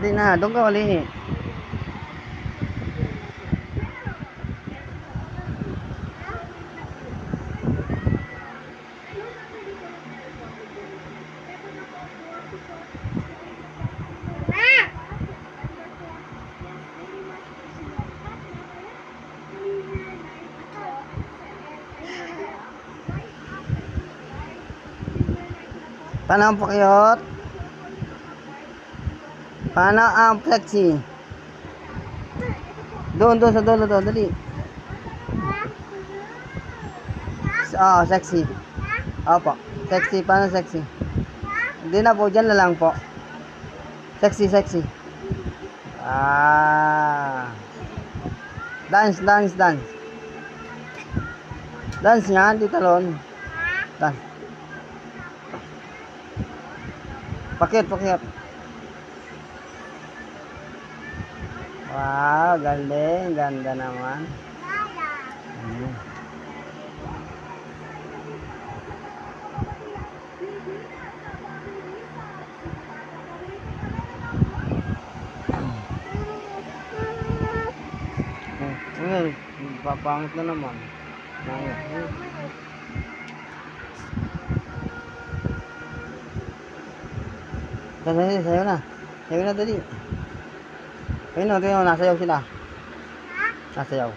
Hindi na, doon ka uli. Paano ang pakyot? Paano ang flexi? Doon sa dulo doon, dali. Sexy. Opo, sexy. Paano sexy? Hindi na po, dyan na lang po. Sexy. Dance. Dance nga, di talon. Dance. Pakyot. Wow, galing. Ganda naman. Ngayon, papangit na naman. Sayo na dali. Ayun o, nasayaw sila. Nasayaw.